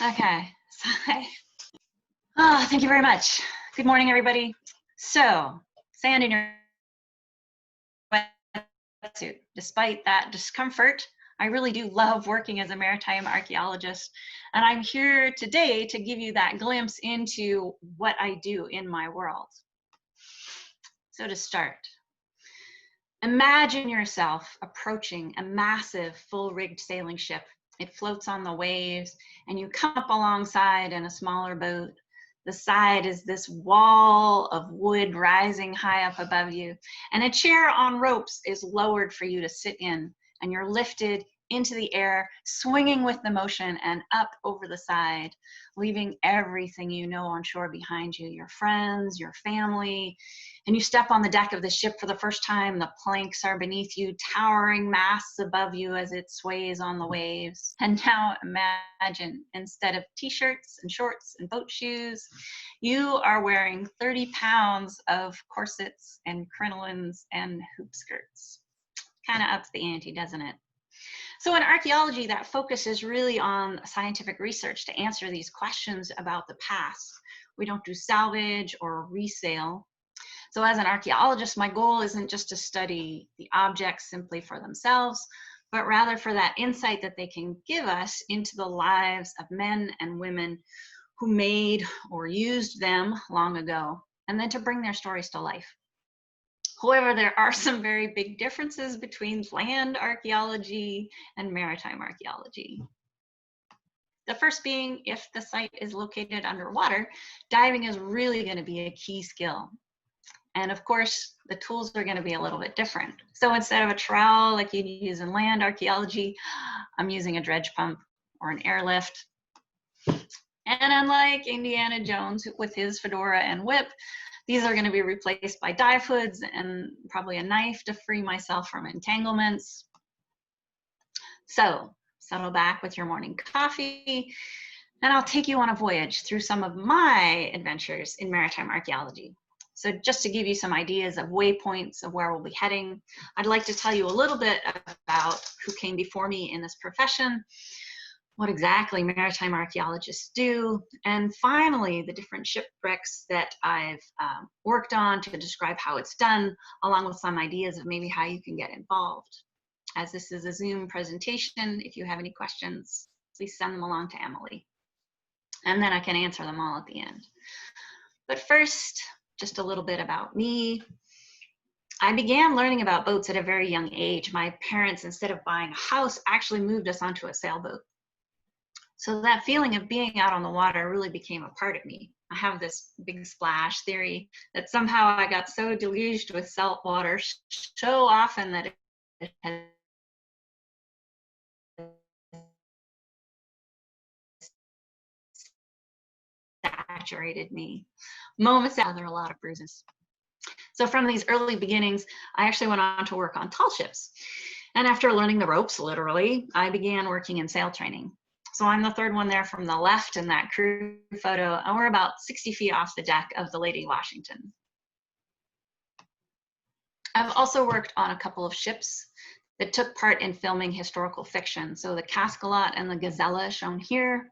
Okay. Oh, thank you very much. Good morning, everybody. So, sand in your wetsuit. Despite that discomfort, I really do love working as a maritime archaeologist, and I'm here today to give you that glimpse into what I do in my world. So to start, imagine yourself approaching a massive full-rigged sailing ship. It floats on the waves, and you come up alongside in a smaller boat. The side is this wall of wood rising high up above you, and a chair on ropes is lowered for you to sit in, and you're lifted into the air, swinging with the motion and up over the side, leaving everything you know on shore behind you, your friends, your family. And you step on the deck of the ship for the first time. The planks are beneath you, towering masts above you as it sways on the waves. And now imagine, instead of t-shirts and shorts and boat shoes, you are wearing 30 pounds of corsets and crinolines and hoop skirts. Kind of ups the ante, doesn't it? So in archaeology, that focus is really on scientific research to answer these questions about the past. We don't do salvage or resale. So as an archaeologist, my goal isn't just to study the objects simply for themselves, but rather for that insight that they can give us into the lives of men and women who made or used them long ago, and then to bring their stories to life. However, there are some very big differences between land archaeology and maritime archaeology. The first being, if the site is located underwater, diving is really going to be a key skill. And of course, the tools are going to be a little bit different. So instead of a trowel like you'd use in land archaeology, I'm using a dredge pump or an airlift. And unlike Indiana Jones with his fedora and whip, these are going to be replaced by dive hoods and probably a knife to free myself from entanglements. So settle back with your morning coffee, and I'll take you on a voyage through some of my adventures in maritime archaeology. So just to give you some ideas of waypoints of where we'll be heading, I'd like to tell you a little bit about who came before me in this profession, what exactly maritime archaeologists do, and finally the different shipwrecks that I've worked on to describe how it's done, along with some ideas of maybe how you can get involved. As this is a Zoom presentation, if you have any questions, please send them along to Emily, and then I can answer them all at the end. But first, just a little bit about me. I began learning about boats at a very young age. My parents, instead of buying a house, actually moved us onto a sailboat. So that feeling of being out on the water really became a part of me. I have this big splash theory that somehow I got so deluged with salt water so often that it has saturated me. Moments out, there are a lot of bruises. So from these early beginnings, I actually went on to work on tall ships. And after learning the ropes, literally, I began working in sail training. So I'm the third one there from the left in that crew photo, and we're about 60 feet off the deck of the Lady Washington. I've also worked on a couple of ships that took part in filming historical fiction. So the Cascalot and the Gazella shown here.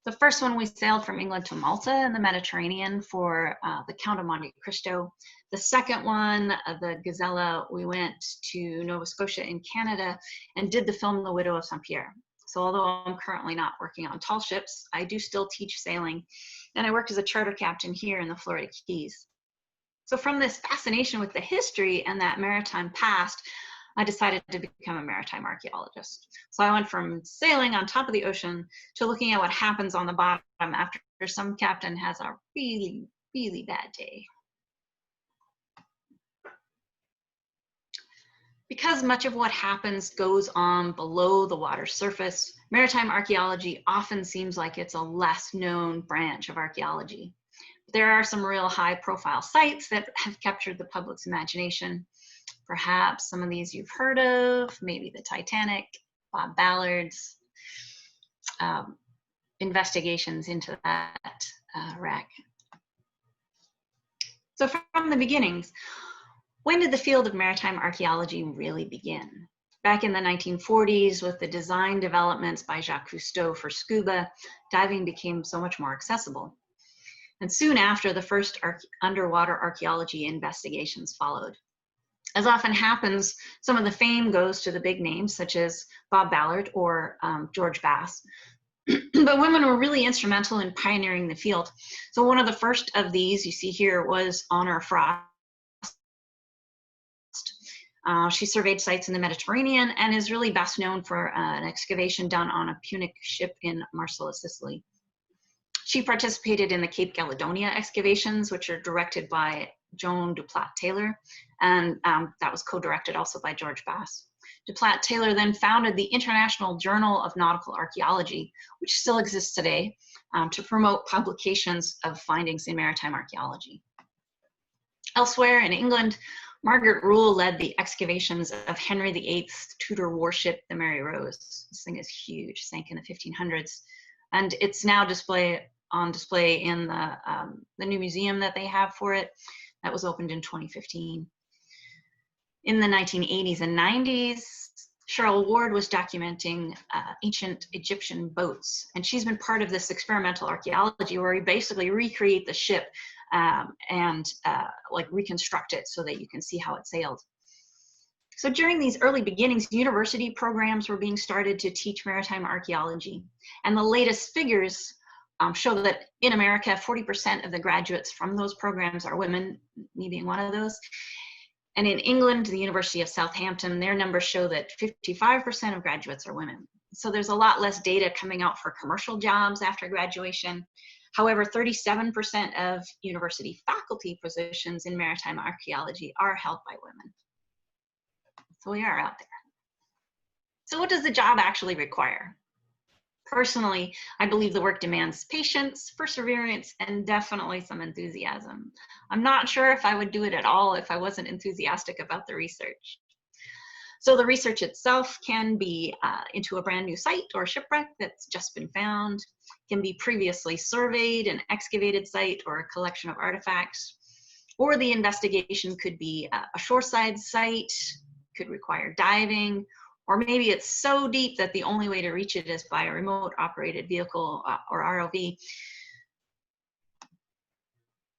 The first one, we sailed from England to Malta in the Mediterranean for the Count of Monte Cristo. The second one, the Gazella, we went to Nova Scotia in Canada and did the film The Widow of St. Pierre. So although I'm currently not working on tall ships, I do still teach sailing. And I worked as a charter captain here in the Florida Keys. So from this fascination with the history and that maritime past, I decided to become a maritime archaeologist. So I went from sailing on top of the ocean to looking at what happens on the bottom after some captain has a really, really bad day. Because much of what happens goes on below the water surface, maritime archaeology often seems like it's a less known branch of archaeology. There are some real high-profile sites that have captured the public's imagination. Perhaps some of these you've heard of, maybe the Titanic, Bob Ballard's investigations into that wreck. So from the beginnings, when did the field of maritime archaeology really begin? Back in the 1940s, with the design developments by Jacques Cousteau for scuba, diving became so much more accessible. And soon after, the first underwater archaeology investigations followed. As often happens, some of the fame goes to the big names, such as Bob Ballard or George Bass. But women were really instrumental in pioneering the field. So one of the first of these you see here was Honor Frost. She surveyed sites in the Mediterranean and is really best known for an excavation done on a Punic ship in Marsala, Sicily. She participated in the Cape Caledonia excavations, which are directed by Joan Duplat Taylor, and that was co-directed also by George Bass. Duplat Taylor then founded the International Journal of Nautical Archaeology, which still exists today, to promote publications of findings in maritime archaeology. Elsewhere in England, Margaret Rule led the excavations of Henry VIII's Tudor warship, the Mary Rose. This thing is huge, sank in the 1500s, and it's now on display in the new museum that they have for it. That was opened in 2015. In the 1980s and 90s, Cheryl Ward was documenting ancient Egyptian boats, and she's been part of this experimental archaeology where we basically recreate the ship and like reconstruct it so that you can see how it sailed. So during these early beginnings, university programs were being started to teach maritime archaeology, and the latest figures show that in America, 40% of the graduates from those programs are women, me being one of those. And in England, the University of Southampton, their numbers show that 55% of graduates are women. So there's a lot less data coming out for commercial jobs after graduation. However, 37% of university faculty positions in maritime archaeology are held by women. So we are out there. So what does the job actually require? Personally, I believe the work demands patience, perseverance, and definitely some enthusiasm. I'm not sure if I would do it at all if I wasn't enthusiastic about the research. So the research itself can be into a brand new site or shipwreck that's just been found, can be previously surveyed, an excavated site, or a collection of artifacts, or the investigation could be a shoreside site, could require diving, or maybe it's so deep that the only way to reach it is by a remote operated vehicle or ROV.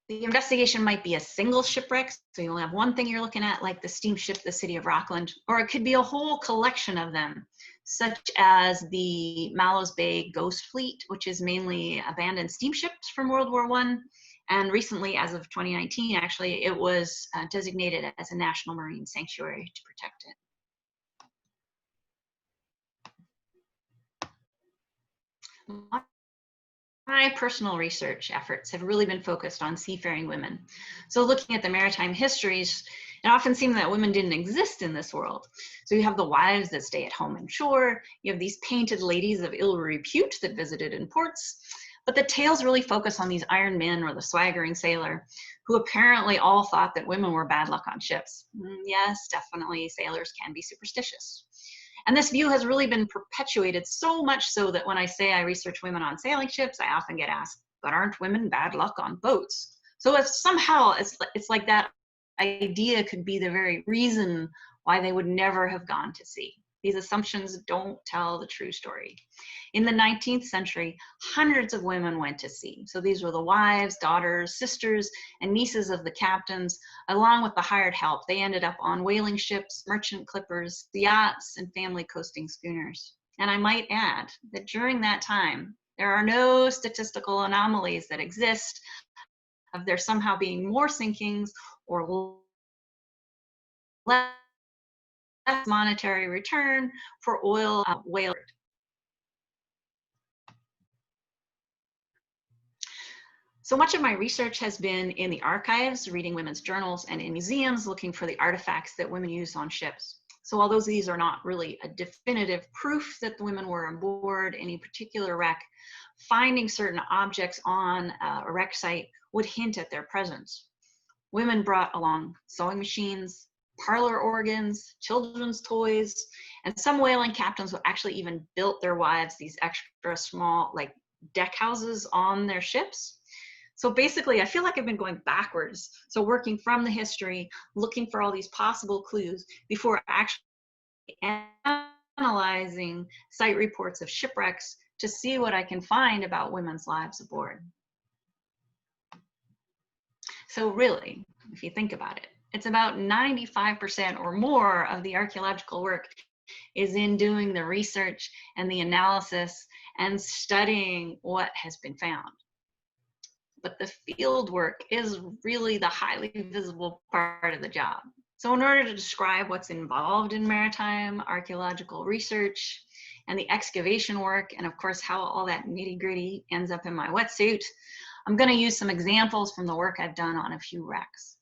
The investigation might be a single shipwreck, so you'll have one thing you're looking at, like the steamship, the City of Rockland, or it could be a whole collection of them, such as the Mallows Bay Ghost Fleet, which is mainly abandoned steamships from World War I. And recently, as of 2019, actually, it was designated as a national marine sanctuary to protect it. My personal research efforts have really been focused on seafaring women. So looking at the maritime histories, it often seemed that women didn't exist in this world. So you have the wives that stay at home and shore, you have these painted ladies of ill repute that visited in ports, but the tales really focus on these iron men or the swaggering sailor, who apparently all thought that women were bad luck on ships. Yes, definitely sailors can be superstitious. And this view has really been perpetuated, so much so that when I say I research women on sailing ships, I often get asked, but aren't women bad luck on boats? So if somehow it's like that idea could be the very reason why they would never have gone to sea. These assumptions don't tell the true story. In the 19th century, hundreds of women went to sea. So these were the wives, daughters, sisters, and nieces of the captains, along with the hired help. They ended up on whaling ships, merchant clippers, yachts, and family coasting schooners. And I might add that during that time, there are no statistical anomalies that exist of there somehow being more sinkings or less monetary return for oil whalers. So much of my research has been in the archives, reading women's journals, and in museums, looking for the artifacts that women used on ships. So although these are not really a definitive proof that the women were on board any particular wreck, finding certain objects on a wreck site would hint at their presence. Women brought along sewing machines, parlor organs, children's toys, and some whaling captains would actually even built their wives these extra small, like deck houses on their ships. So basically, I feel like I've been going backwards. So working from the history, looking for all these possible clues before actually analyzing site reports of shipwrecks to see what I can find about women's lives aboard. So really, if you think about it, it's about 95% or more of the archaeological work is in doing the research and the analysis and studying what has been found. But the field work is really the highly visible part of the job. So in order to describe what's involved in maritime archaeological research and the excavation work, and of course how all that nitty-gritty ends up in my wetsuit, I'm going to use some examples from the work I've done on a few wrecks.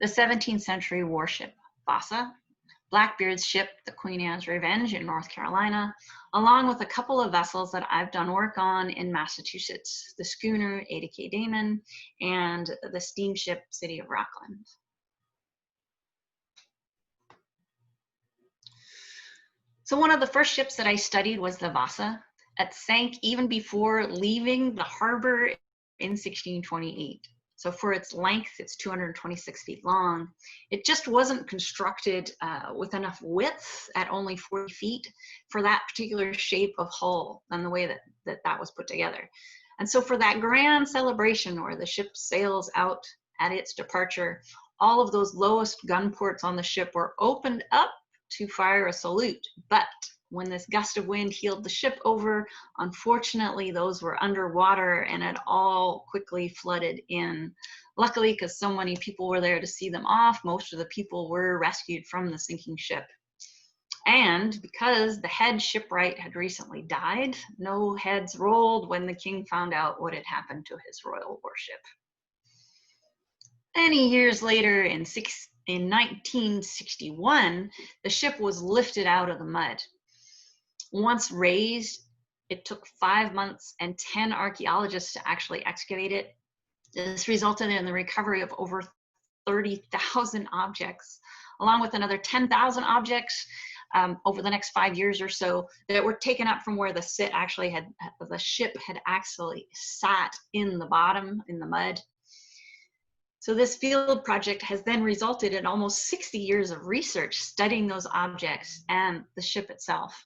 The 17th century warship Vasa, Blackbeard's ship, the Queen Anne's Revenge in North Carolina, along with a couple of vessels that I've done work on in Massachusetts, the schooner Ada K. Damon and the steamship City of Rockland. So one of the first ships that I studied was the Vasa. It sank even before leaving the harbor in 1628. So for its length, it's 226 feet long. It just wasn't constructed with enough width at only 40 feet for that particular shape of hull and the way that was put together. And so for that grand celebration where the ship sails out at its departure, all of those lowest gun ports on the ship were opened up to fire a salute. But when this gust of wind heeled the ship over, unfortunately, those were underwater and it all quickly flooded in. Luckily, because so many people were there to see them off, most of the people were rescued from the sinking ship. And because the head shipwright had recently died, no heads rolled when the king found out what had happened to his royal warship. Many years later, in 1961, the ship was lifted out of the mud. Once raised, it took 5 months and 10 archaeologists to actually excavate it. This resulted in the recovery of over 30,000 objects, along with another 10,000 objects over the next 5 years or so that were taken up from where the ship had actually sat in the bottom, in the mud. So this field project has then resulted in almost 60 years of research studying those objects and the ship itself.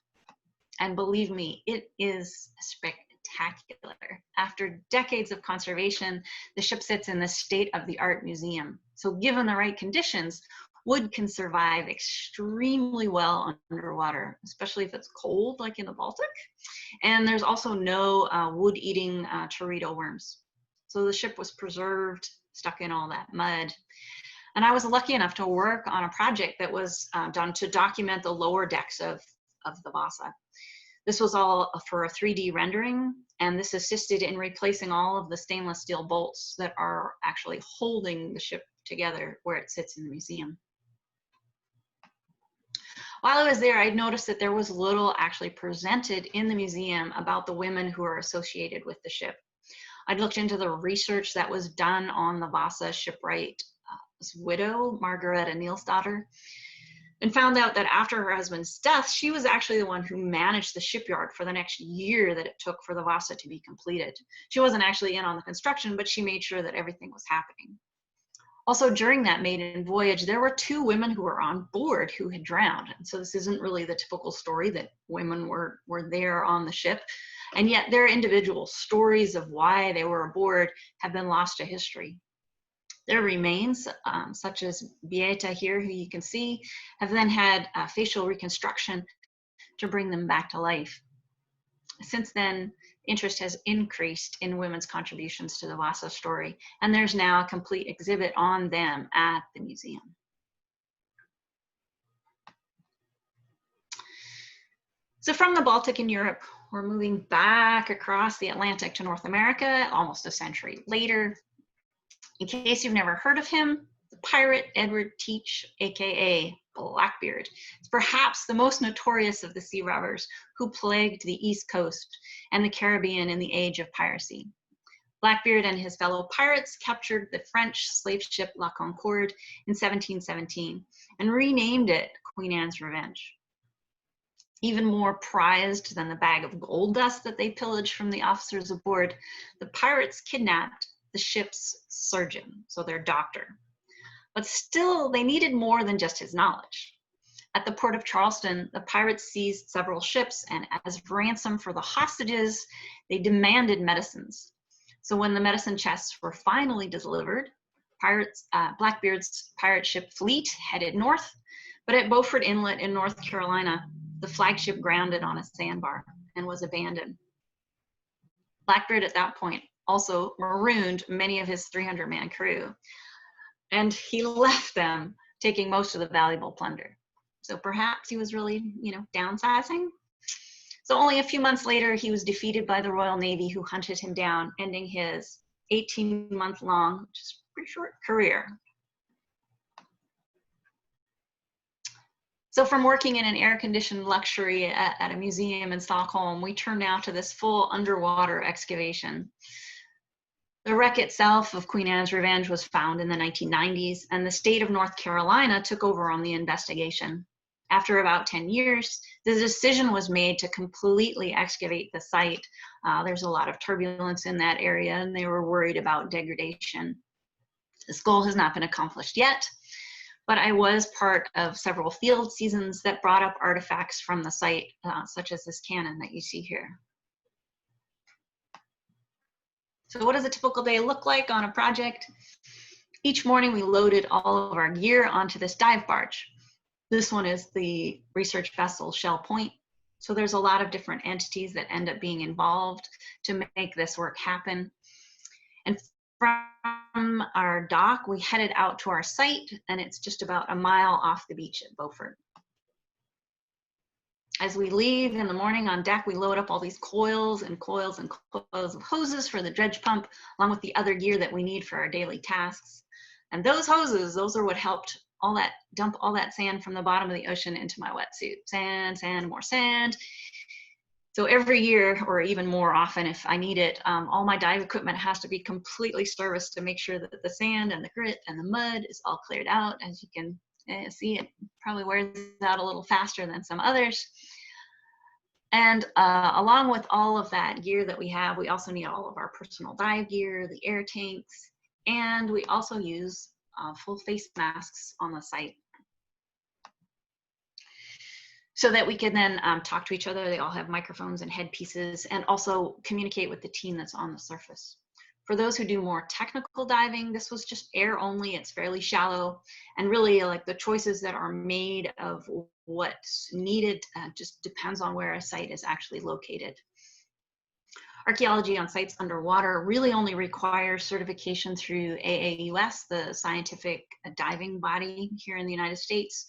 And believe me, it is spectacular. After decades of conservation, the ship sits in the state-of-the-art museum. So given the right conditions, wood can survive extremely well underwater, especially if it's cold, like in the Baltic. And there's also no wood-eating teredo worms. So the ship was preserved, stuck in all that mud. And I was lucky enough to work on a project that was done to document the lower decks of the Vasa. This was all for a 3D rendering, and this assisted in replacing all of the stainless steel bolts that are actually holding the ship together where it sits in the museum. While I was there, I noticed that there was little actually presented in the museum about the women who are associated with the ship. I'd looked into the research that was done on the Vasa shipwright's widow, Margareta Nielsdotter, and found out that after her husband's death, she was actually the one who managed the shipyard for the next year that it took for the Vasa to be completed. She wasn't actually in on the construction, but she made sure that everything was happening. Also, during that maiden voyage, there were 2 women who were on board who had drowned. And so this isn't really the typical story that women were there on the ship. And yet their individual stories of why they were aboard have been lost to history. Their remains, such as Beata here, who you can see, have then had facial reconstruction to bring them back to life. Since then, interest has increased in women's contributions to the Vasa story, and there's now a complete exhibit on them at the museum. So from the Baltic in Europe, we're moving back across the Atlantic to North America, almost a century later. In case you've never heard of him, the pirate Edward Teach, aka Blackbeard, is perhaps the most notorious of the sea robbers who plagued the East Coast and the Caribbean in the age of piracy. Blackbeard and his fellow pirates captured the French slave ship La Concorde in 1717 and renamed it Queen Anne's Revenge. Even more prized than the bag of gold dust that they pillaged from the officers aboard, the pirates kidnapped the ship's surgeon, so their doctor. But still, they needed more than just his knowledge. At the port of Charleston, the pirates seized several ships, and as ransom for the hostages, they demanded medicines. So when the medicine chests were finally delivered, Blackbeard's pirate ship fleet headed north, but at Beaufort Inlet in North Carolina, the flagship grounded on a sandbar and was abandoned. Blackbeard at that point also marooned many of his 300-man crew, and he left them, taking most of the valuable plunder. So perhaps he was really, downsizing. So only a few months later, he was defeated by the Royal Navy, who hunted him down, ending his 18-month-long, which is a pretty short career. So from working in an air-conditioned luxury at a museum in Stockholm, we turn now to this full underwater excavation. The wreck itself of Queen Anne's Revenge was found in the 1990s, and the state of North Carolina took over on the investigation. After about 10 years, the decision was made to completely excavate the site. There's a lot of turbulence in that area, and they were worried about degradation. This goal has not been accomplished yet, but I was part of several field seasons that brought up artifacts from the site, such as this cannon that you see here. So what does a typical day look like on a project? Each morning we loaded all of our gear onto this dive barge. This one is the research vessel Shell Point. So there's a lot of different entities that end up being involved to make this work happen. And from our dock, we headed out to our site, and it's just about a mile off the beach at Beaufort. As we leave in the morning on deck, we load up all these coils and coils and coils of hoses for the dredge pump, along with the other gear that we need for our daily tasks. And those hoses, those are what helped dump all that sand from the bottom of the ocean into my wetsuit. Sand, sand, more sand. So every year, or even more often if I need it, all my dive equipment has to be completely serviced to make sure that the sand and the grit and the mud is all cleared out. As you can see, it probably wears out a little faster than some others. And along with all of that gear that we have, we also need all of our personal dive gear, the air tanks, and we also use full face masks on the site so that we can then talk to each other. They all have microphones and headpieces, and also communicate with the team that's on the surface. For those who do more technical diving, this was just air only. It's fairly shallow, and really like the choices that are made of what's needed just depends on where a site is actually located. Archaeology on sites underwater really only requires certification through AAUS, the scientific diving body here in the United States,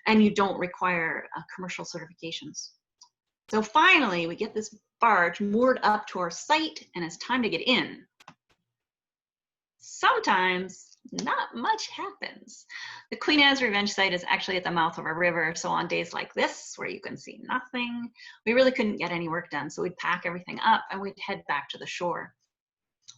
and you don't require commercial certifications. So finally, we get this barge moored up to our site, and it's time to get in. Sometimes not much happens. The Queen Anne's Revenge site is actually at the mouth of a river, so on days like this, where you can see nothing, we really couldn't get any work done. So we'd pack everything up and we'd head back to the shore.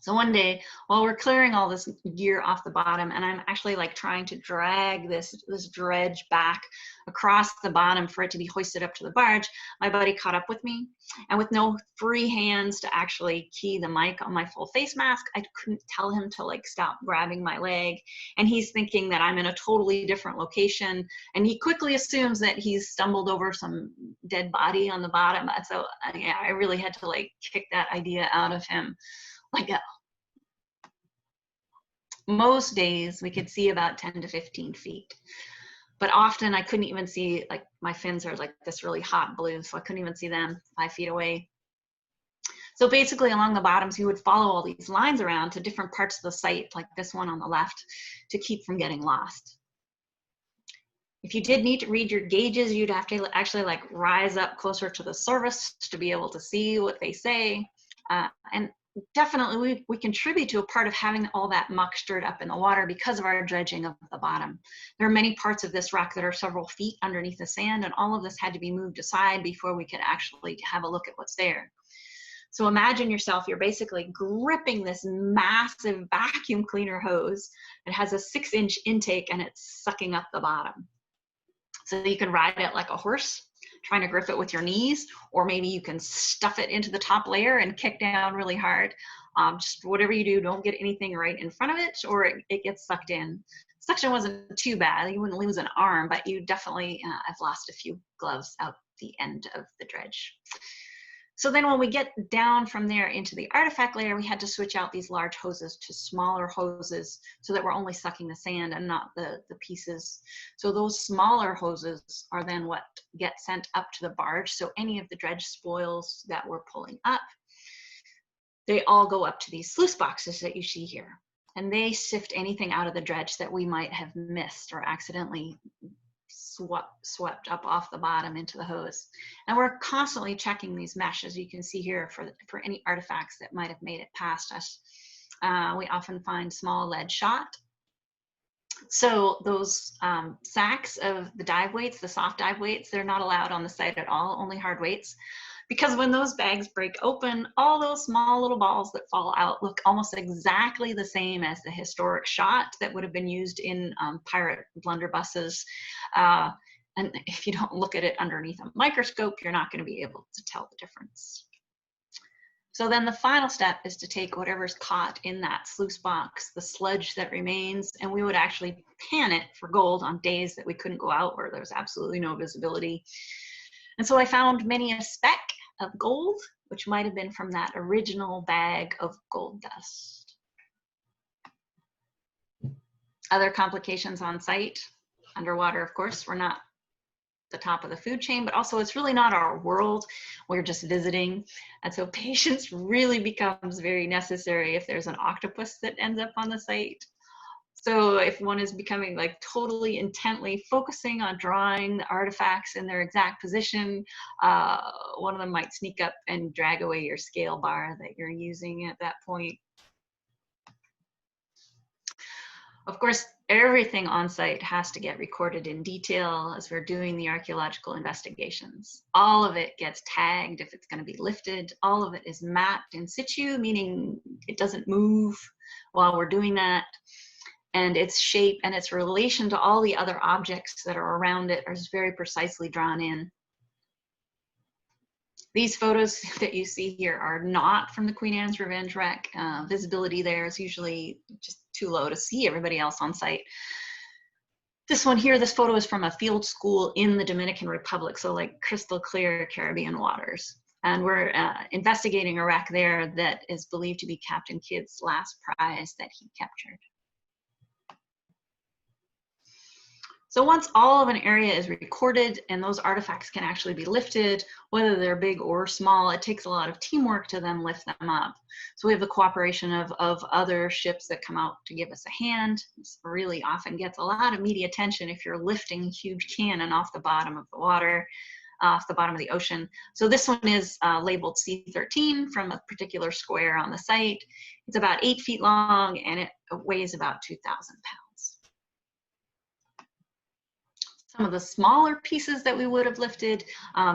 So one day, while we're clearing all this gear off the bottom, and I'm actually like trying to drag this dredge back across the bottom for it to be hoisted up to the barge, my buddy caught up with me, and with no free hands to actually key the mic on my full face mask, I couldn't tell him to like stop grabbing my leg, and he's thinking that I'm in a totally different location, and he quickly assumes that he's stumbled over some dead body on the bottom. So yeah, I really had to like kick that idea out of him. Like most days we could see about 10 to 15 feet, but often I couldn't even see, like my fins are like this really hot blue, so I couldn't even see them 5 feet away. So basically along the bottoms, you would follow all these lines around to different parts of the site, like this one on the left, to keep from getting lost. If you did need to read your gauges, you'd have to actually like rise up closer to the surface to be able to see what they say. And definitely we contribute to a part of having all that muck stirred up in the water because of our dredging of the bottom. There are many parts of this rock that are several feet underneath the sand, and all of this had to be moved aside before we could actually have a look at what's there. So imagine yourself, you're basically gripping this massive vacuum cleaner hose. It has a 6-inch intake and it's sucking up the bottom. So you can ride it like a horse, trying to grip it with your knees, or maybe you can stuff it into the top layer and kick down really hard. Just whatever you do, don't get anything right in front of it or it gets sucked in. Suction wasn't too bad. You wouldn't lose an arm, but you definitely have lost a few gloves out the end of the dredge. So then when we get down from there into the artifact layer, we had to switch out these large hoses to smaller hoses so that we're only sucking the sand and not the pieces. So those smaller hoses are then what get sent up to the barge. So any of the dredge spoils that we're pulling up, they all go up to these sluice boxes that you see here. And they sift anything out of the dredge that we might have missed or accidentally swept up off the bottom into the hose. And we're constantly checking these mesh, as you can see here, for any artifacts that might have made it past us. We often find small lead shot. So those sacks of the dive weights, the soft dive weights, they're not allowed on the site at all, only hard weights. Because when those bags break open, all those small little balls that fall out look almost exactly the same as the historic shot that would have been used in pirate blunderbusses. And if you don't look at it underneath a microscope, you're not going to be able to tell the difference. So then the final step is to take whatever's caught in that sluice box, the sludge that remains, and we would actually pan it for gold on days that we couldn't go out where there was absolutely no visibility. And so I found many a speck of gold, which might have been from that original bag of gold dust. Other complications on site, underwater, of course, we're not the top of the food chain, but also it's really not our world. We're just visiting. And so patience really becomes very necessary if there's an octopus that ends up on the site. So if one is becoming like totally intently focusing on drawing the artifacts in their exact position, one of them might sneak up and drag away your scale bar that you're using at that point. Of course, everything on site has to get recorded in detail as we're doing the archaeological investigations. All of it gets tagged if it's going to be lifted. All of it is mapped in situ, meaning it doesn't move while we're doing that. And its shape and its relation to all the other objects that are around it are very precisely drawn in. These photos that you see here are not from the Queen Anne's Revenge wreck. Visibility there is usually just too low to see everybody else on site. This one here, this photo is from a field school in the Dominican Republic, so like crystal clear Caribbean waters. And we're investigating a wreck there that is believed to be Captain Kidd's last prize that he captured. So once all of an area is recorded and those artifacts can actually be lifted, whether they're big or small, it takes a lot of teamwork to then lift them up. So we have the cooperation of other ships that come out to give us a hand. This really often gets a lot of media attention if you're lifting a huge cannon off the bottom of the water, off the bottom of the ocean. So this one is labeled C13 from a particular square on the site. It's about 8 feet long and it weighs about 2,000 pounds. Some of the smaller pieces that we would have lifted,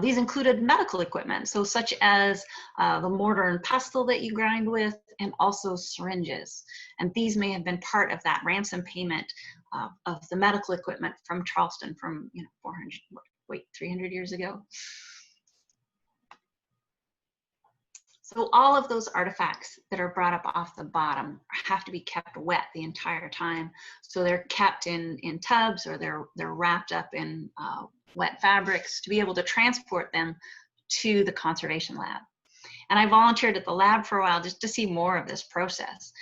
these included medical equipment, so such as the mortar and pestle that you grind with, and also syringes. And these may have been part of that ransom payment of the medical equipment from Charleston from 300 years ago. So all of those artifacts that are brought up off the bottom have to be kept wet the entire time. So they're kept in tubs, or they're wrapped up in wet fabrics to be able to transport them to the conservation lab. And I volunteered at the lab for a while just to see more of this process.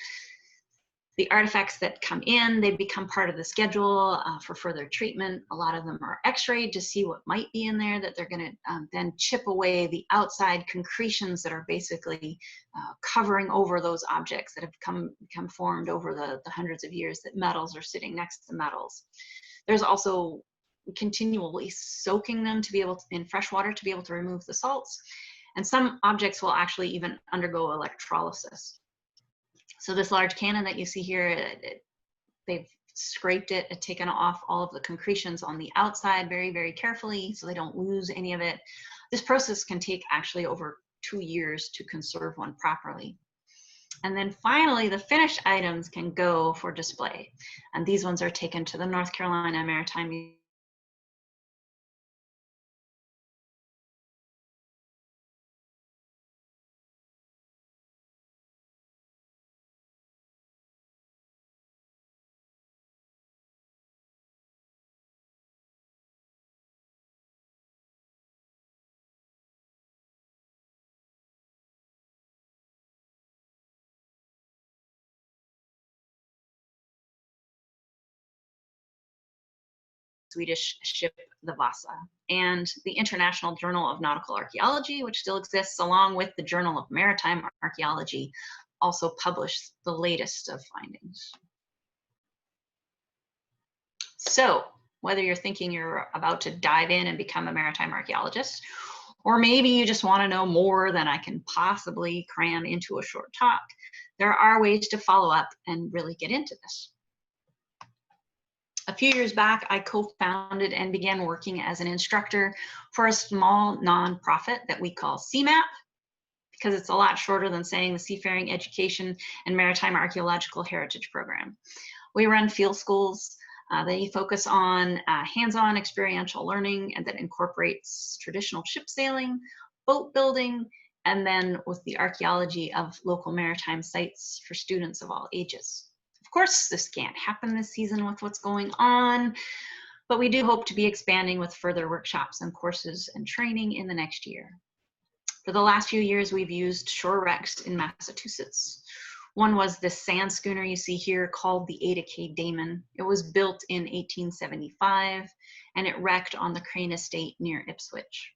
The artifacts that come in, they become part of the schedule for further treatment. A lot of them are x-rayed to see what might be in there, that they're going to then chip away the outside concretions that are basically covering over those objects that have become formed over the hundreds of years that metals are sitting next to metals. There's also continually soaking them to be able to, in fresh water, to be able to remove the salts. And some objects will actually even undergo electrolysis. So this large cannon that you see here, they've scraped it and taken off all of the concretions on the outside very, very carefully so they don't lose any of it. This process can take actually over 2 years to conserve one properly. And then finally, the finished items can go for display. And these ones are taken to the North Carolina Maritime Swedish ship, the Vasa, and the International Journal of Nautical Archaeology, which still exists, along with the Journal of Maritime Archaeology, also published the latest of findings. So whether you're thinking you're about to dive in and become a maritime archaeologist, or maybe you just want to know more than I can possibly cram into a short talk, there are ways to follow up and really get into this. A few years back, I co-founded and began working as an instructor for a small nonprofit that we call CMAP, because it's a lot shorter than saying the Seafaring Education and Maritime Archaeological Heritage Program. We run field schools. They focus on hands-on experiential learning and that incorporates traditional ship sailing, boat building, and then with the archaeology of local maritime sites for students of all ages. Of course, this can't happen this season with what's going on, but we do hope to be expanding with further workshops and courses and training in the next year. For the last few years, we've used shore wrecks in Massachusetts. One was this sand schooner you see here called the Ada K. Damon. It was built in 1875 and it wrecked on the Crane Estate near Ipswich.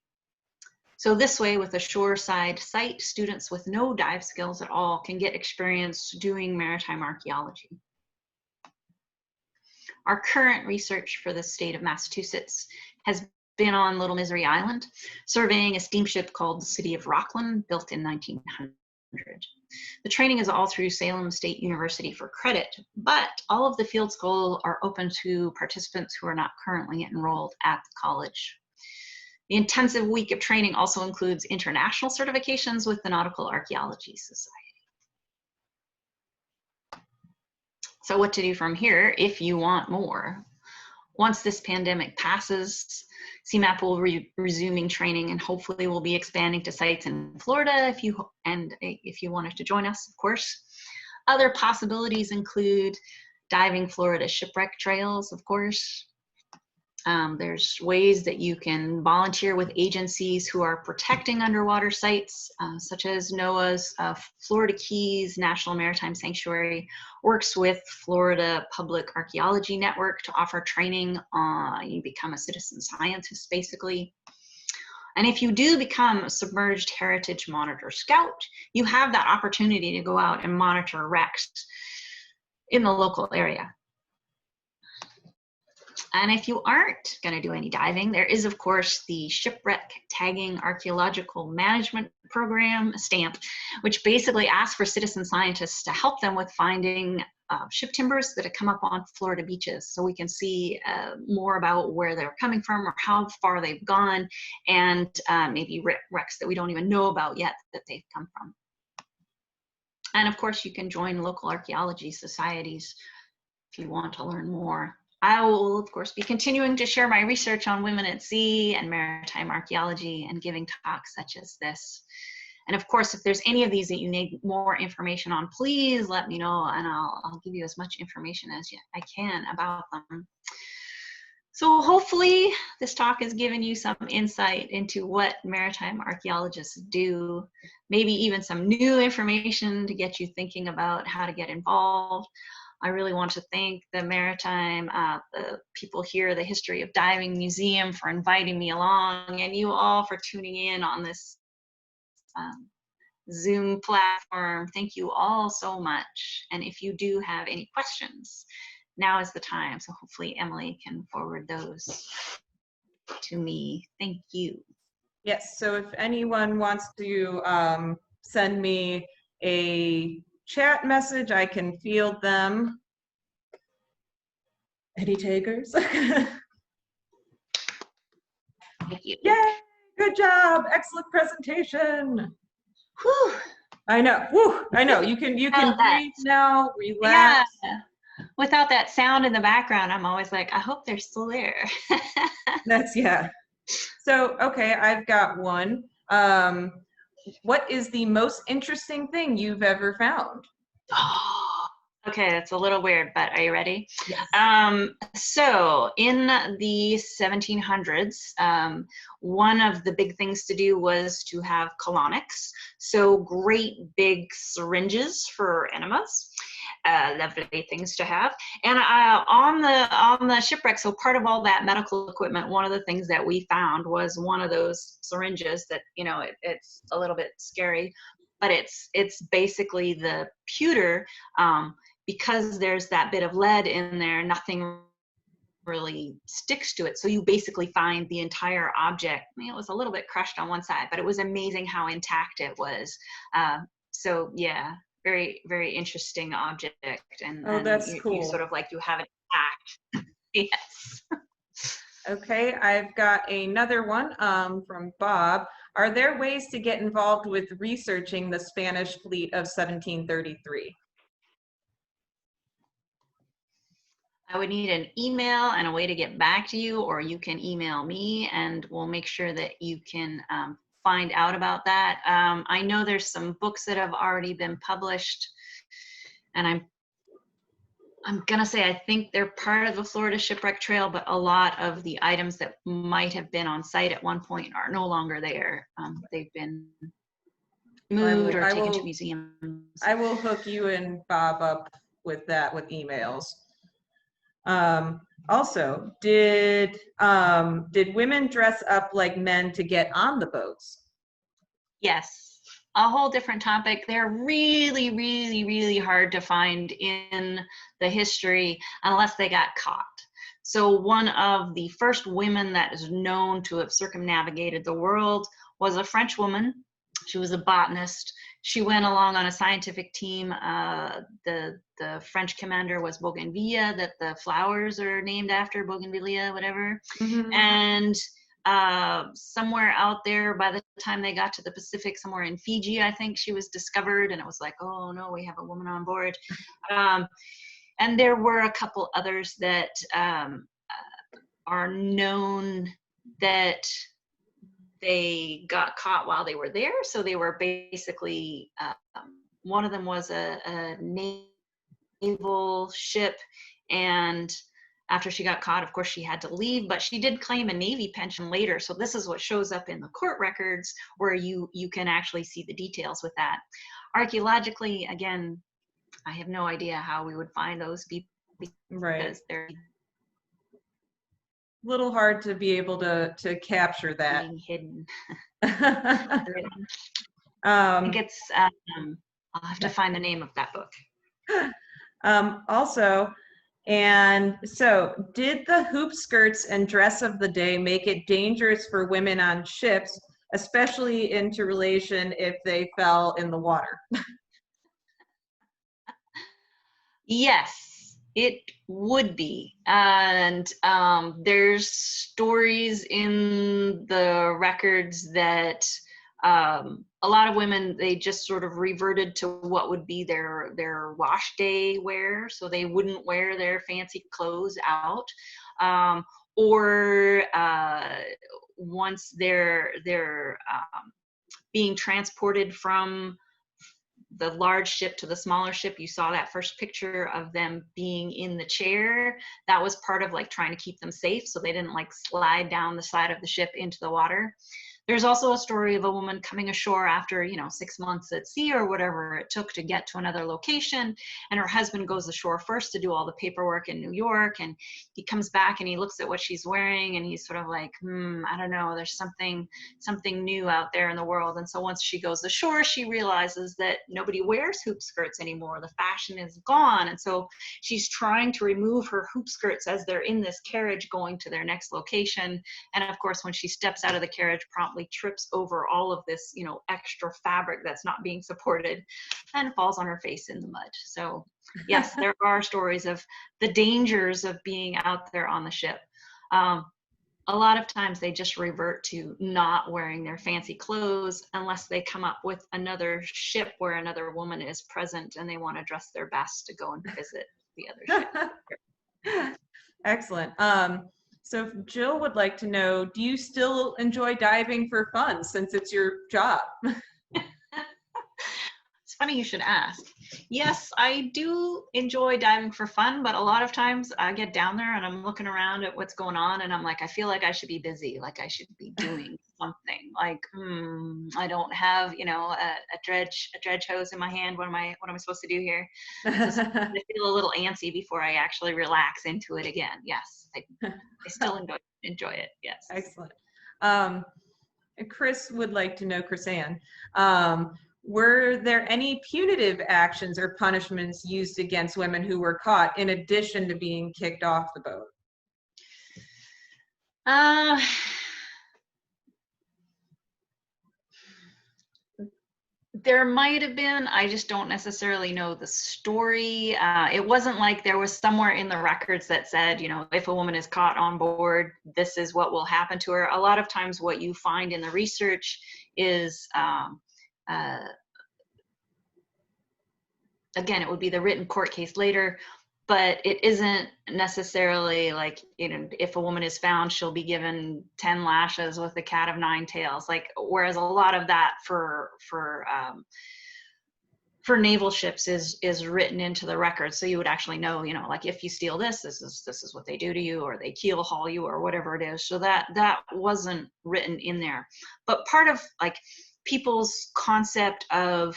So this way, with a shoreside site, students with no dive skills at all can get experience doing maritime archaeology. Our current research for the state of Massachusetts has been on Little Misery Island, surveying a steamship called the City of Rockland, built in 1900. The training is all through Salem State University for credit, but all of the field schools are open to participants who are not currently enrolled at the college. The intensive week of training also includes international certifications with the Nautical Archaeology Society. So what to do from here if you want more? Once this pandemic passes, CMAP will resuming training and hopefully we'll be expanding to sites in Florida if you wanted to join us, of course. Other possibilities include diving Florida shipwreck trails, of course. There's ways that you can volunteer with agencies who are protecting underwater sites, such as NOAA's Florida Keys National Maritime Sanctuary works with Florida Public Archaeology Network to offer training. You become a citizen scientist, basically. And if you do become a submerged heritage monitor scout, you have that opportunity to go out and monitor wrecks in the local area. And if you aren't going to do any diving, there is, of course, the Shipwreck Tagging Archaeological Management Program, STAMP, which basically asks for citizen scientists to help them with finding ship timbers that have come up on Florida beaches, so we can see more about where they're coming from or how far they've gone, and maybe wrecks that we don't even know about yet that they've come from. And of course, you can join local archaeology societies if you want to learn more. I will, of course, be continuing to share my research on women at sea and maritime archaeology and giving talks such as this. And of course, if there's any of these that you need more information on, please let me know and I'll give you as much information as I can about them. So hopefully this talk has given you some insight into what maritime archaeologists do, maybe even some new information to get you thinking about how to get involved. I really want to thank the Maritime, the people here, the History of Diving Museum for inviting me along, and you all for tuning in on this Zoom platform. Thank you all so much. And if you do have any questions, now is the time. So hopefully Emily can forward those to me. Thank you. Yes, so if anyone wants to send me a chat message, I can field them. Any takers? Thank you. Yay! Good job! Excellent presentation. Whew. I know. Whew, I know. You can breathe now. Relax. Yeah. Without that sound in the background, I'm always like, I hope they're still there. Yeah. So okay, I've got one. What is the most interesting thing you've ever found? Oh, Okay, that's a little weird, but are you ready? Yes. So in the 1700s, one of the big things to do was to have colonics. So great big syringes for enemas. Lovely things to have. And on the shipwreck, so part of all that medical equipment, one of the things that we found was one of those syringes that, you know, it's a little bit scary, but it's basically the pewter. Because there's that bit of lead in there, nothing really sticks to it. So you basically find the entire object. I mean, it was a little bit crushed on one side, but it was amazing how intact it was. So yeah, very, very interesting object. Oh, And that's you cool. sort of like, you have it intact. Yes. Okay, I've got another one from Bob. Are there ways to get involved with researching the Spanish fleet of 1733? I would need an email and a way to get back to you, or you can email me and we'll make sure that you can find out about that. I know there's some books that have already been published, and I'm gonna say I think they're part of the Florida Shipwreck Trail, but a lot of the items that might have been on site at one point are no longer there. They've been moved or taken to museums. I will hook you and Bob up with that, with emails. Also, did women dress up like men to get on the boats? Yes, a whole different topic. They're really, really, really hard to find in the history unless they got caught. So one of the first women that is known to have circumnavigated the world was a French woman. She was a botanist. She went along on a scientific team. The French commander was Bougainvillea, that the flowers are named after, Bougainvillea, whatever. Mm-hmm. And somewhere out there, by the time they got to the Pacific, somewhere in Fiji, I think, she was discovered, and it was like, oh no, we have a woman on board. And there were a couple others that are known that they got caught while they were there. So they were basically, one of them was a naval ship, and after she got caught, of course, she had to leave, but she did claim a Navy pension later. So this is what shows up in the court records, where you can actually see the details with that. Archaeologically, again, I have no idea how we would find those people, Right. because they're Little hard to be able to capture that. being hidden. I I think it's, I'll have to find the name of that book. Also, and so did the hoop skirts and dress of the day make it dangerous for women on ships, especially into relation if they fell in the water? Yes, it would be. And there's stories in the records that a lot of women, they just sort of reverted to what would be their wash day wear. So they wouldn't wear their fancy clothes out. Or once they're being transported from the large ship to the smaller ship, you saw that first picture of them being in the chair. That was part of like trying to keep them safe, so they didn't like slide down the side of the ship into the water. There's also a story of a woman coming ashore after, 6 months at sea or whatever it took to get to another location, and her husband goes ashore first to do all the paperwork in New York, and he comes back and he looks at what she's wearing, and he's sort of like, I don't know, there's something new out there in the world. And so once she goes ashore, she realizes that nobody wears hoop skirts anymore. The fashion is gone, and so she's trying to remove her hoop skirts as they're in this carriage going to their next location. And of course, when she steps out of the carriage, promptly trips over all of this, extra fabric that's not being supported, and falls on her face in the mud. So yes, there are stories of the dangers of being out there on the ship. A lot of times they just revert to not wearing their fancy clothes unless they come up with another ship where another woman is present and they want to dress their best to go and visit the other ship. Excellent. So Jill would like to know, do you still enjoy diving for fun since it's your job? As funny you should ask. Yes, I do enjoy diving for fun, but a lot of times I get down there and I'm looking around at what's going on and I'm like, I feel like I should be busy, like I should be doing something. Like, I don't have, a dredge hose in my hand. What am I supposed to do here? So I feel a little antsy before I actually relax into it again. Yes, I still enjoy it. Yes. Excellent. Chris would like to know, Chris Ann, were there any punitive actions or punishments used against women who were caught in addition to being kicked off the boat? There might have been. I just don't necessarily know the story. It wasn't like there was somewhere in the records that said, if a woman is caught on board, this is what will happen to her. A lot of times what you find in the research is, again, it would be the written court case later, but it isn't necessarily like, if a woman is found, she'll be given 10 lashes with a cat of 9 tails. Like, whereas a lot of that for naval ships is written into the record. So you would actually know, like if you steal this is what they do to you, or they keel haul you, or whatever it is. So that wasn't written in there. But part of like people's concept of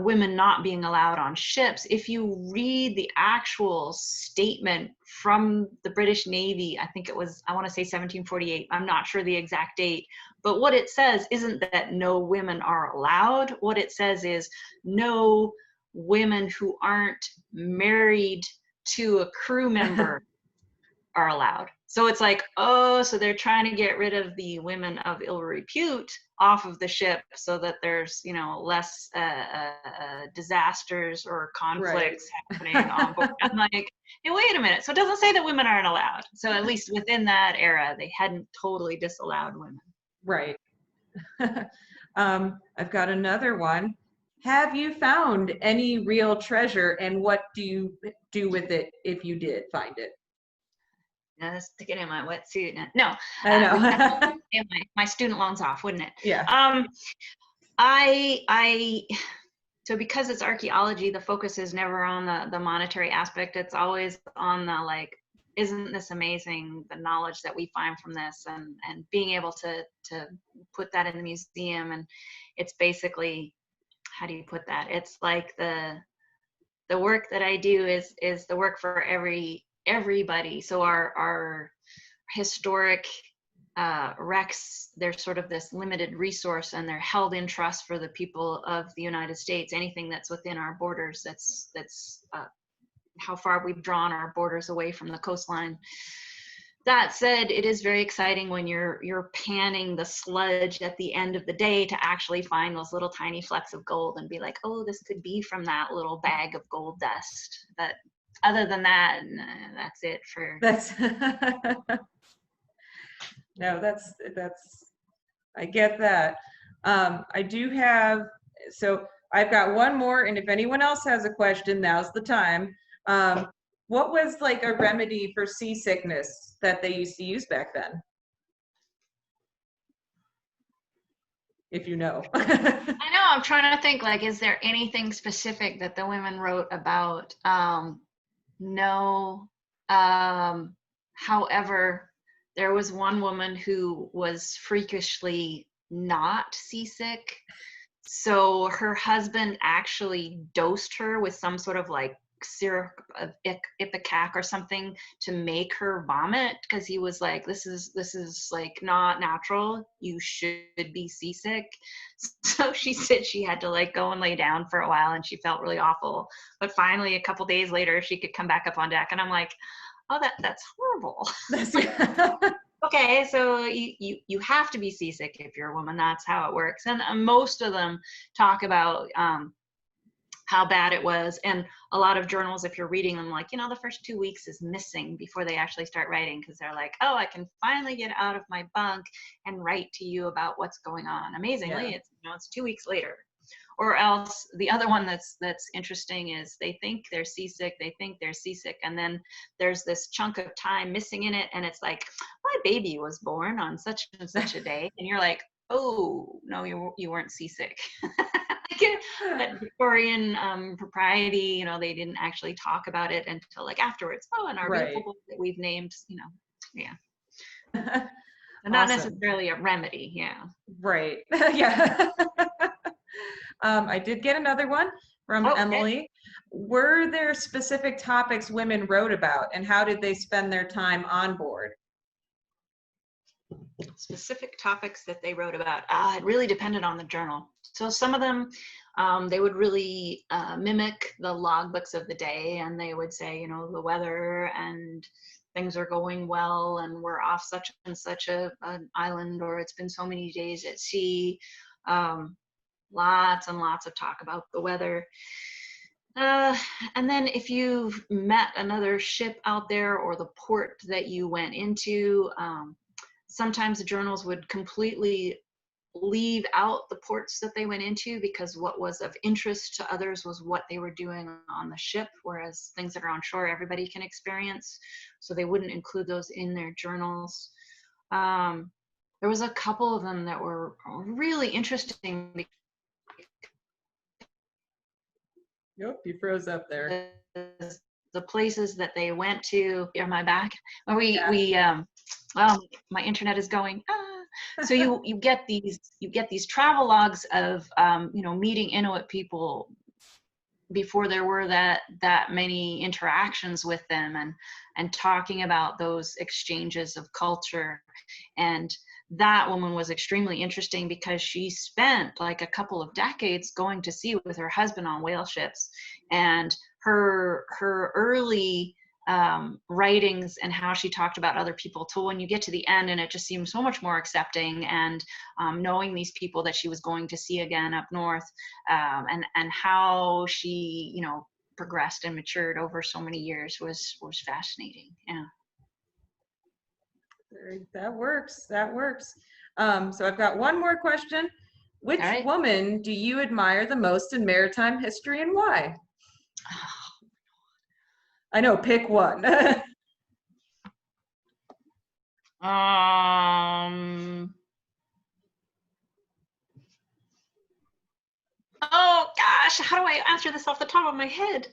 women not being allowed on ships, if you read the actual statement from the British Navy, I think it was, I want to say 1748, I'm not sure the exact date, but what it says isn't that no women are allowed. What it says is no women who aren't married to a crew member are allowed. So it's like, oh, so they're trying to get rid of the women of ill repute off of the ship so that there's, less disasters or conflicts happening on board. I'm like, hey, wait a minute. So it doesn't say that women aren't allowed. So at least within that era, they hadn't totally disallowed women. Right. I've got another one. Have you found any real treasure, and what do you do with it if you did find it? Stick it in my wetsuit. No, I know. my student loans off, wouldn't it? Yeah. So because it's archaeology, the focus is never on the monetary aspect. It's always on the like, isn't this amazing, the knowledge that we find from this, and being able to put that in the museum. And it's basically, how do you put that? It's like the work that I do is the work for everybody. So our historic wrecks, they're sort of this limited resource, and they're held in trust for the people of the United States. Anything that's within our borders, that's how far we've drawn our borders away from the coastline. That said, it is very exciting when you're panning the sludge at the end of the day to actually find those little tiny flecks of gold and be like, oh, this could be from that little bag of gold dust. But other than that, that's it for. No, that's I get that. I do have, so I've got one more, and if anyone else has a question, now's the time. What was like a remedy for seasickness that they used to use back then? If you know. I know, I'm trying to think, like, is there anything specific that the women wrote about? No. However, there was one woman who was freakishly not seasick. So her husband actually dosed her with some sort of like syrup of ipecac or something to make her vomit, because he was like, this is like not natural, you should be seasick. So she said she had to like go and lay down for a while, and she felt really awful, but finally a couple days later she could come back up on deck, and I'm like, oh, that's horrible. Okay, so you have to be seasick if you're a woman. That's how it works. And most of them talk about how bad it was. And a lot of journals, if you're reading them, like, the first 2 weeks is missing before they actually start writing, because they're like, oh, I can finally get out of my bunk and write to you about what's going on. Amazingly, it's 2 weeks later. Or else the other one that's interesting is they think they're seasick, and then there's this chunk of time missing in it, and it's like, my baby was born on such and such a day, and you're like, oh no, you weren't seasick. that Victorian propriety, you know, they didn't actually talk about it until like afterwards. Oh, and our beautiful book that we've named, you know, yeah. And not necessarily a remedy, yeah. Right. Yeah. I did get another one from Emily. Were there specific topics women wrote about, and how did they spend their time on board? Specific topics that they wrote about. It really depended on the journal. So some of them, they would really mimic the logbooks of the day, and they would say, you know, the weather and things are going well, and we're off such and such an island, or it's been so many days at sea. Lots and lots of talk about the weather. And then if you've met another ship out there or the port that you went into, sometimes the journals would completely leave out the ports that they went into, because what was of interest to others was what they were doing on the ship, whereas things that are on shore everybody can experience, so they wouldn't include those in their journals. There was a couple of them that were really interesting. Yep, you froze up there. The places that they went to. Am I back? Well, my internet is going. So you get these travel logs of you know, meeting Inuit people before there were that many interactions with them, and talking about those exchanges of culture. And that woman was extremely interesting because she spent like a couple of decades going to sea with her husband on whale ships, and her early writings and how she talked about other people, till when you get to the end and it just seems so much more accepting, and knowing these people that she was going to see again up north, and how she, you know, progressed and matured over so many years was fascinating. Yeah. That works. That works. So I've got one more question. Which woman do you admire the most in maritime history, and why? I know, pick one. Oh gosh, how do I answer this off the top of my head?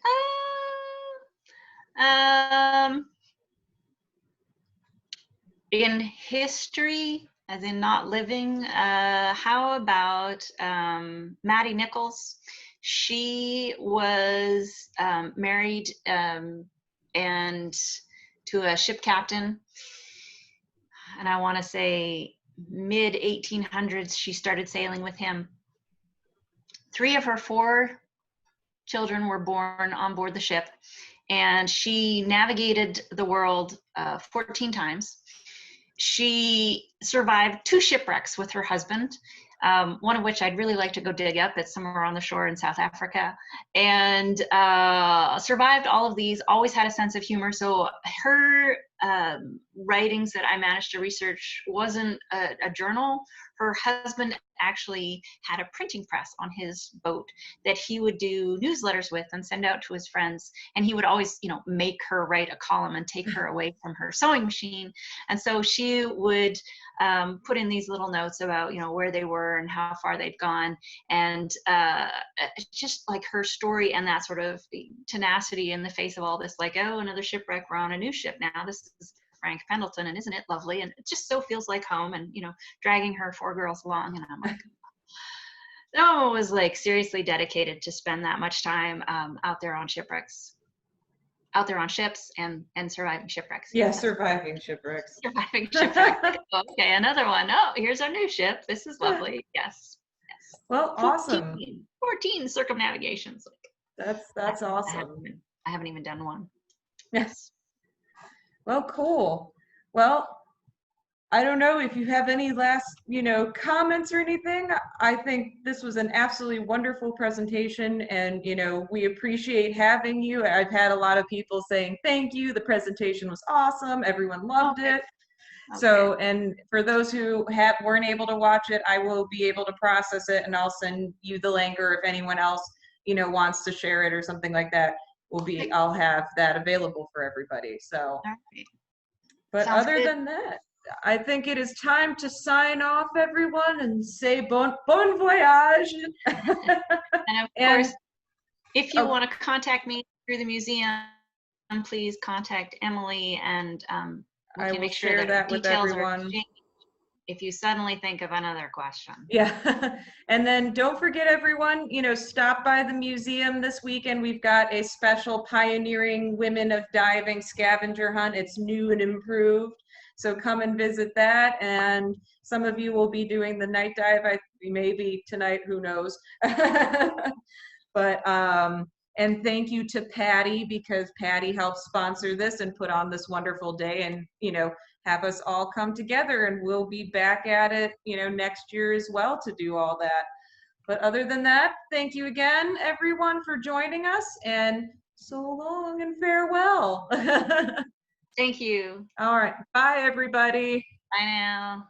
In history, as in not living, how about Maddie Nichols? She was married and to a ship captain, and I want to say mid 1800s she started sailing with him. 3 of her 4 children were born on board the ship, and she navigated the world 14 times. She survived 2 shipwrecks with her husband, one of which I'd really like to go dig up. It's somewhere on the shore in South Africa, and survived all of these, always had a sense of humor. So her writings that I managed to research wasn't a journal. Her husband actually had a printing press on his boat that he would do newsletters with and send out to his friends. And he would always, you know, make her write a column and take her away from her sewing machine. And so she would put in these little notes about, you know, where they were and how far they'd gone. And just like her story and that sort of tenacity in the face of all this, like, oh, another shipwreck, we're on a new ship now. This is Frank Pendleton, and isn't it lovely? And it just so feels like home, and, you know, dragging her 4 girls along. And I'm like, no one was like seriously dedicated to spend that much time out there on shipwrecks, out there on ships and surviving shipwrecks. Yeah, surviving shipwrecks. Surviving shipwrecks. Okay, another one. Oh, here's our new ship. This is lovely. Yes. Yes. Well, 14, awesome. 14 circumnavigations. That's awesome. I haven't even done one. Yes. Well, cool. Well, I don't know if you have any last, you know, comments or anything. I think this was an absolutely wonderful presentation, and, you know, we appreciate having you. I've had a lot of people saying thank you. The presentation was awesome. Everyone loved it. Okay. So, and for those who weren't able to watch it, I will be able to process it, and I'll send you the link, or if anyone else, you know, wants to share it or something like that, I'll have that available for everybody. So, but other than that, I think it is time to sign off, everyone, and say bon voyage. And of And course, if you oh, want to contact me through the museum, please contact Emily, and we I can will make sure share that with details are everyone. exchanged if you suddenly think of another question. Yeah. And then don't forget, everyone, you know, stop by the museum this weekend. We've got a special Pioneering Women of Diving scavenger hunt. It's new and improved. So come and visit that. And some of you will be doing the night dive. Maybe tonight, who knows? But, and thank you to PADI, because PADI helped sponsor this and put on this wonderful day, and, you know, have us all come together, and we'll be back at it, you know, next year as well to do all that. But other than that, thank you again, everyone, for joining us, and so long and farewell. Thank you. All right. Bye, everybody. Bye now.